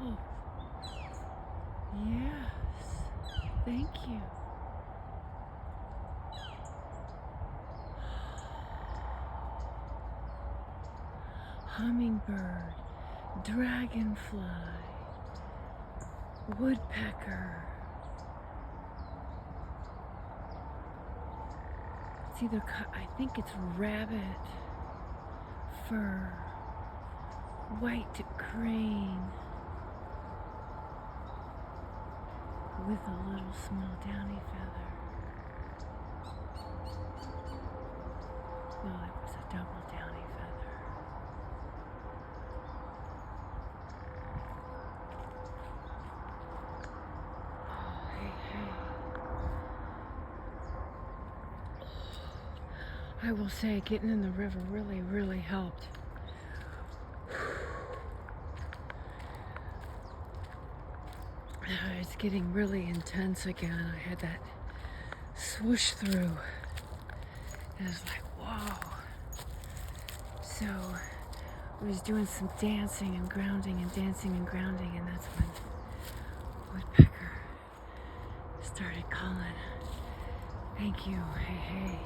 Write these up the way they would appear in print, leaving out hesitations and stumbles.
Oh, yes. Thank you. Hummingbird, dragonfly, woodpecker. It's either, I think it's rabbit, fur, white crane with a little small downy feather. Well, it was a double downy feather. Oh, hey, hey. I will say getting in the river really, really helped. It's getting really intense again. I had that swoosh through. And I was like, whoa. So I was doing some dancing and grounding and dancing and grounding, and that's when woodpecker started calling. Thank you. Hey, hey.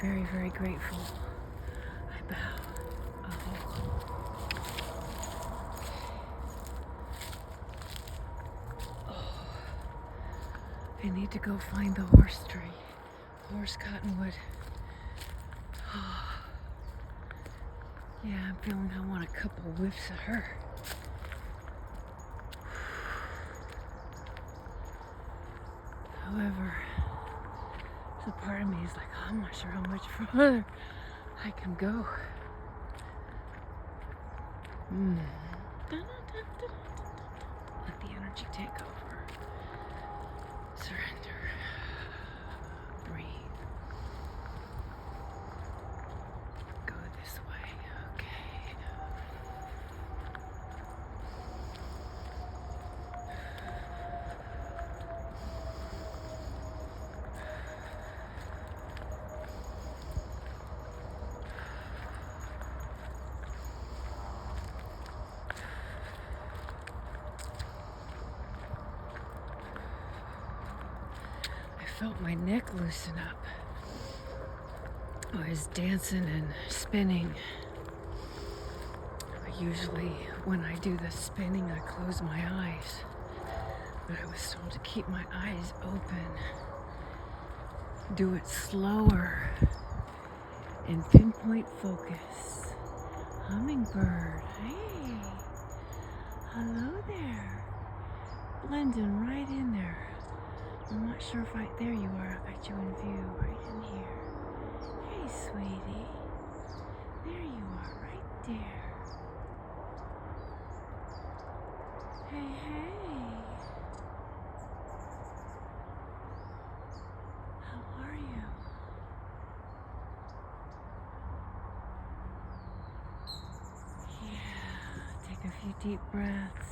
Very, very grateful. I bow. Oh. I need to go find the horse tree. Horse cottonwood. Oh. Yeah, I'm feeling I want a couple whiffs of her. However, the part of me is like, oh, I'm not sure how much further I can go. Let the energy take over. Surrender. Breathe. Go this way. Okay. I felt my neck loosen up. I was dancing and spinning. Usually when I do the spinning, I close my eyes. But I was told to keep my eyes open. Do it slower. And pinpoint focus. Hummingbird. Hey. Hello there. Blending right in there. I'm not sure if there you are. I got you in view right in here. Hey, sweetie. There you are, right there. Hey, hey. How are you? Yeah, take a few deep breaths.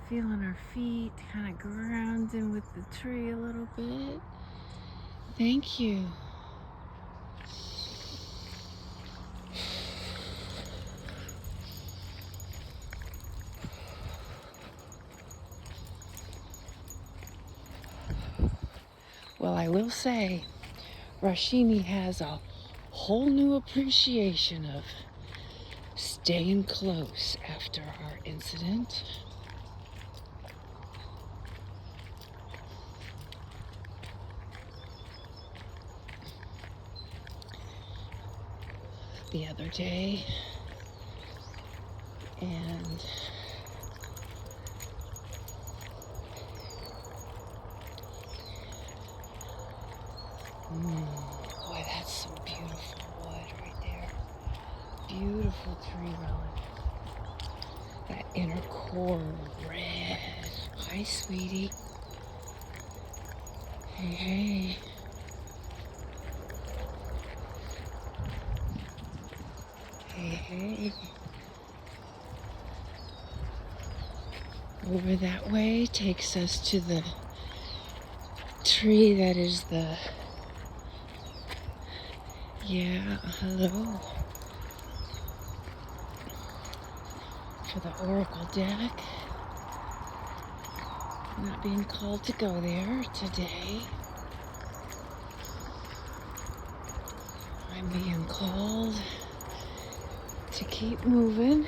Feeling our feet, kind of grounding with the tree a little bit. Thank you. Well, I will say, Rashini has a whole new appreciation of staying close after our incident. The other day, and boy, that's some beautiful wood right there. Beautiful tree relic. That inner core red. Hi, sweetie. Hey, hey. Hey, hey. Over that way takes us to the tree that is the... Yeah, hello. for the Oracle deck. I'm not being called to go there today. I'm being called to keep moving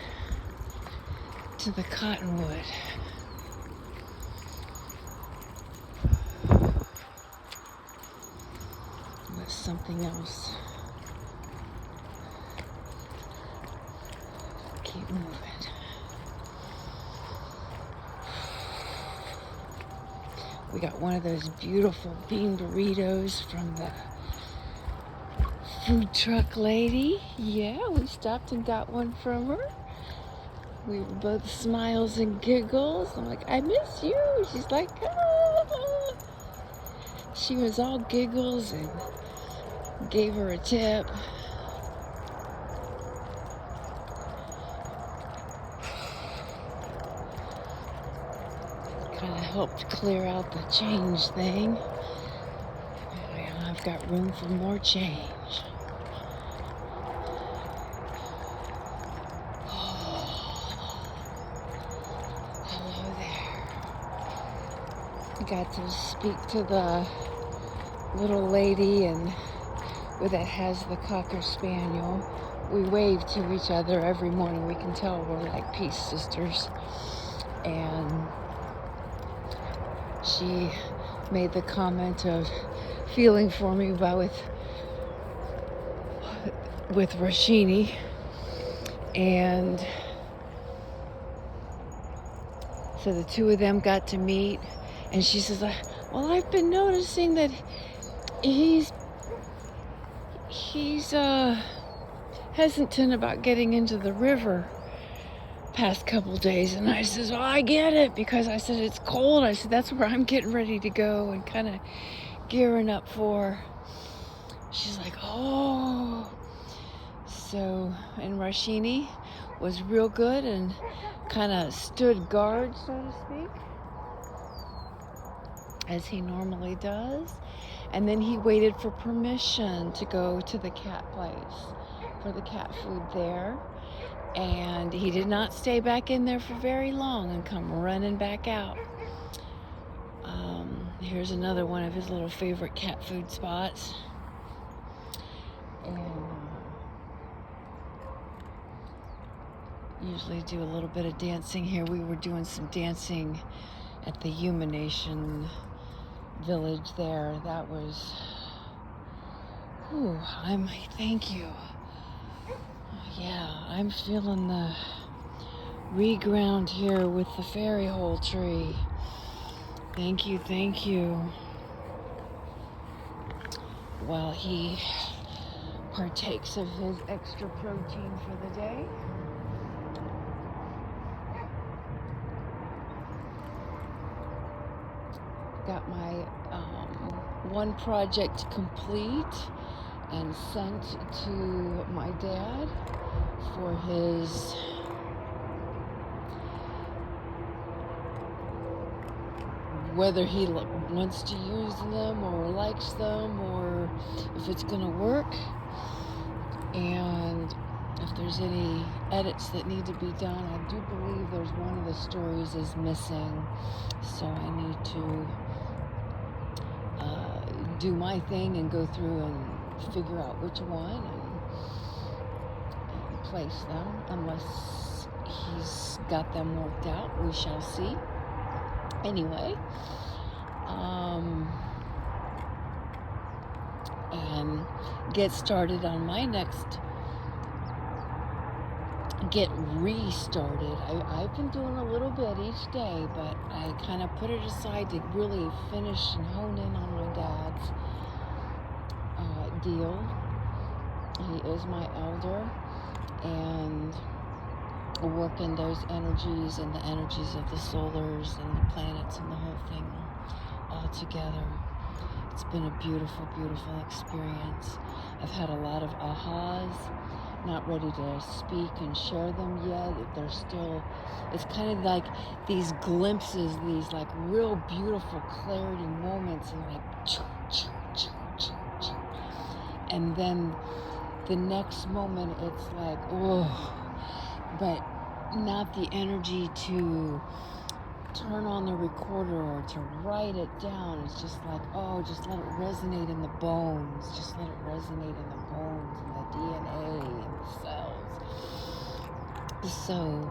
to the cottonwood. With something else. Keep moving. We got one of those beautiful bean burritos from the food truck lady. Yeah, we stopped and got one from her. We were both smiles and giggles. I'm like, I miss you. She's like, ah. She was all giggles and gave her a tip. Kind of helped clear out the change thing. I've got room for more change. Hello there. I got to speak to the little lady that has the Cocker Spaniel. We wave to each other every morning. We can tell we're like peace sisters. And she made the comment of feeling for me with Rashini, and so the two of them got to meet, and she says, well, I've been noticing that he's hesitant about getting into the river past couple days. And I says, well, I get it, because I said it's cold. I said that's where I'm getting ready to go and kind of gearing up for. She's like, oh. So, and Rashini was real good and kind of stood guard, so to speak, as he normally does. And then he waited for permission to go to the cat place for the cat food there. And he did not stay back in there for very long and come running back out. Here's another one of his little favorite cat food spots. And usually do a little bit of dancing here. We were doing some dancing at the Yuma Nation village there. That was, thank you. Yeah, I'm feeling the reground here with the fairy hole tree. Thank you, thank you. While he partakes of his extra protein for the day. Got my one project complete and sent to my dad for his whether he wants to use them or likes them or if it's going to work, and if there's any edits that need to be done. I do believe there's one of the stories is missing, so I need to do my thing and go through and figure out which one and place them, unless he's got them worked out. We shall see. Anyway, and get started on my next, get restarted. I've been doing a little bit each day, but I kind of put it aside to really finish and hone in on my dad's deal. He is my elder, and working those energies and the energies of the solars and the planets and the whole thing all together. It's been a beautiful, beautiful experience. I've had a lot of ahas. Not ready to speak and share them yet. They're still, it's kind of like these glimpses, these like real beautiful clarity moments, and like and then the next moment it's like, oh. But not the energy to turn on the recorder or to write it down. It's just like, oh, just let it resonate in the bones. Just let it resonate in the bones and the DNA and the cells. So,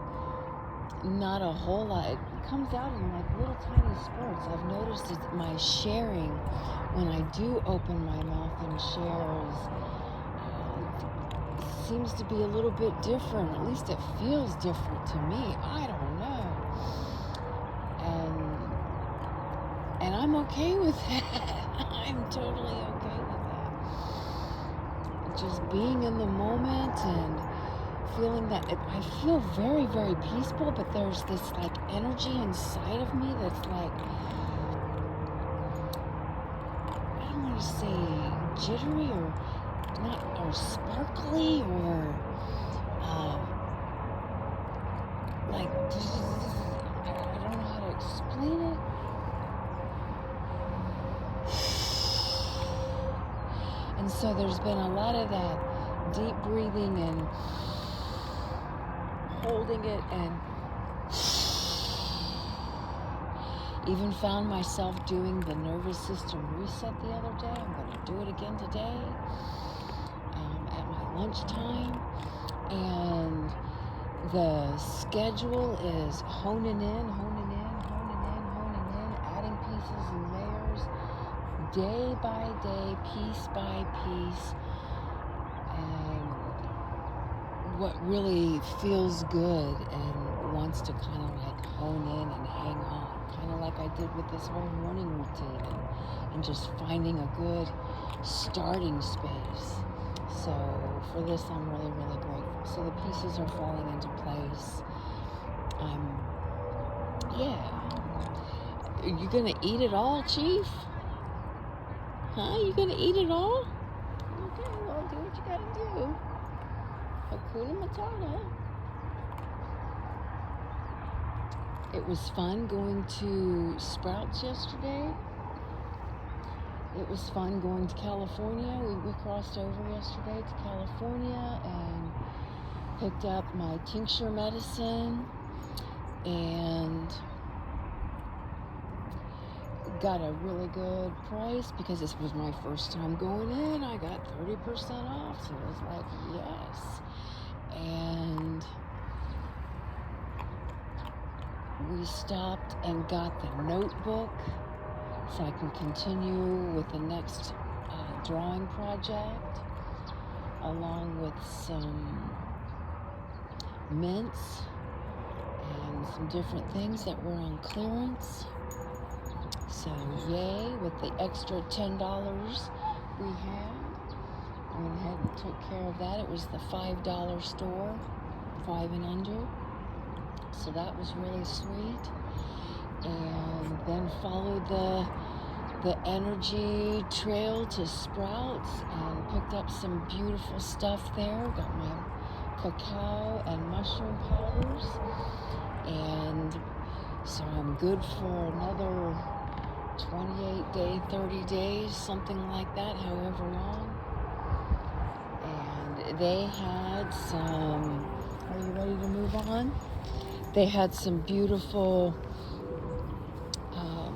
not a whole lot. It comes out in like little tiny spurts. I've noticed that my sharing, when I do open my mouth and shares, seems to be a little bit different. At least it feels different to me. I don't know. And I'm okay with that. I'm totally okay with that. Just being in the moment and feeling that I feel very, very peaceful, but there's this like energy inside of me that's like, I don't want to say jittery or not, or sparkly, or like, I don't know how to explain it. And so there's been a lot of that deep breathing and holding it, and even found myself doing the nervous system reset the other day. I'm going to do it again today at my lunchtime. And the schedule is honing in, adding pieces and layers, day by day, piece by piece, and what really feels good and wants to kind of like hone in and hang on, kind of like I did with this whole morning routine, and just finding a good starting space. So for this, I'm really, really grateful. So the pieces are falling into place. Are you gonna eat it all, Chief? Huh? You gonna eat it all? Okay, well, do what you gotta do. Hakuna Matata. It was fun going to Sprouts yesterday. It was fun going to California. We crossed over yesterday to California and picked up my tincture medicine and got a really good price because this was my first time going in. I got 30% off, so it was like, yes. And we stopped and got the notebook so I can continue with the next drawing project, along with some mints and some different things that were on clearance. So yay, with the extra $10 we had, I went ahead and took care of that. It was the $5 store, 5 and under. So that was really sweet. And then followed the energy trail to Sprouts and picked up some beautiful stuff there. Got my cacao and mushroom powders. And so I'm good for another 28 days, 30 days, something like that, however long. And they had some, are you ready to move on? They had some beautiful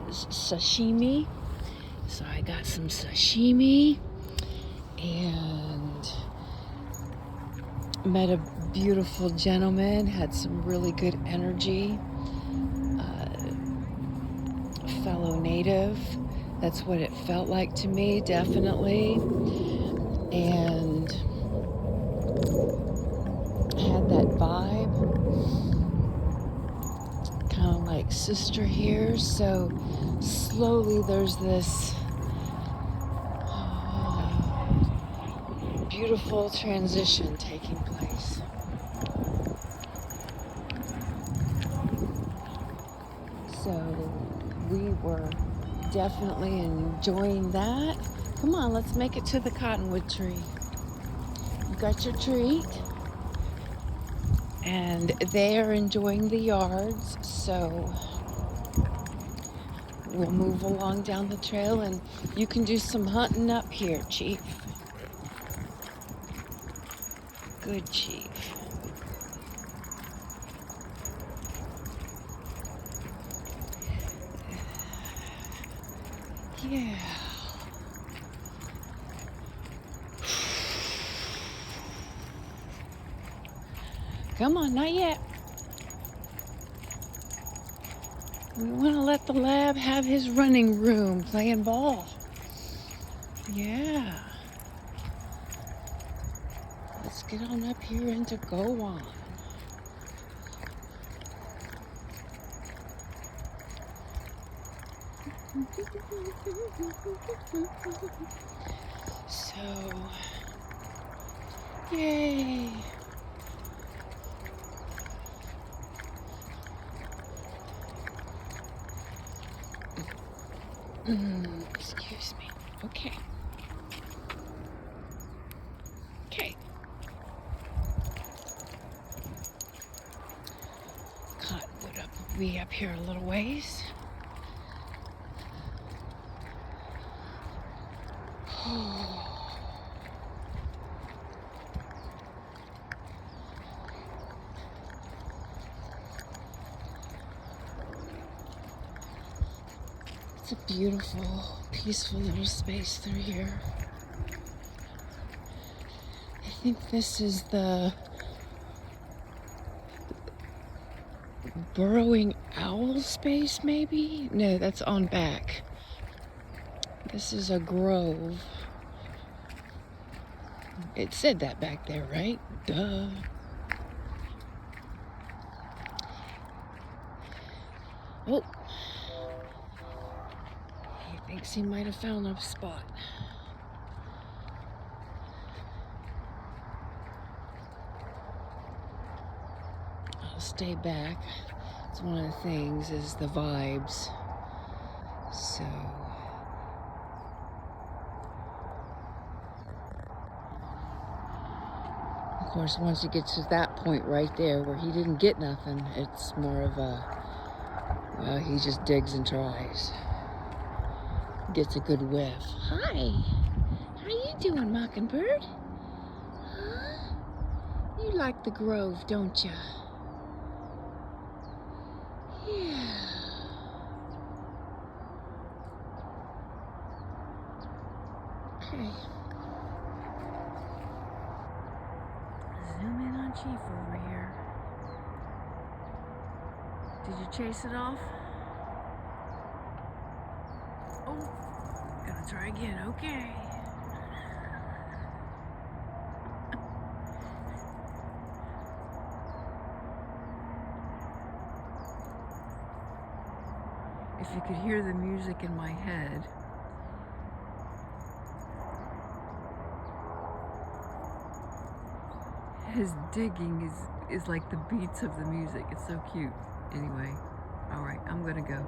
sashimi. So I got some sashimi and met a beautiful gentleman, had some really good energy. Fellow native, that's what it felt like to me, definitely. And had that vibe, kind of like sister here. So slowly there's this beautiful transition taking place. So we were definitely enjoying that. Come on, let's make it to the cottonwood tree. You got your treat. And they are enjoying the yards, so we'll move along down the trail and you can do some hunting up here, Chief. Good, Chief. Yeah. Come on, not yet. We want to let the lab have his running room, playing ball. Yeah. Let's get on up here and to go on. So, yay. Excuse me. Okay. Okay. Cottonwood up, we up here a little ways. It's a beautiful, peaceful little space through here. I think this is the burrowing owl space, maybe? No, that's on back. This is a grove. It said that back there, right? Duh. Oh. He thinks he might have found a spot. I'll stay back. It's one of the things is the vibes. So of course, once he gets to that point right there where he didn't get nothing, it's more of a, well, he just digs and tries. Gets a good whiff. Hi, how you doing, Mockingbird? Huh? You like the grove, don't you? Yeah. Okay. Zoom in on Chief over here. Did you chase it off? Oh, gotta try again. Okay. If you could hear the music in my head, his digging is like the beats of the music. It's so cute. Anyway, all right, I'm gonna go.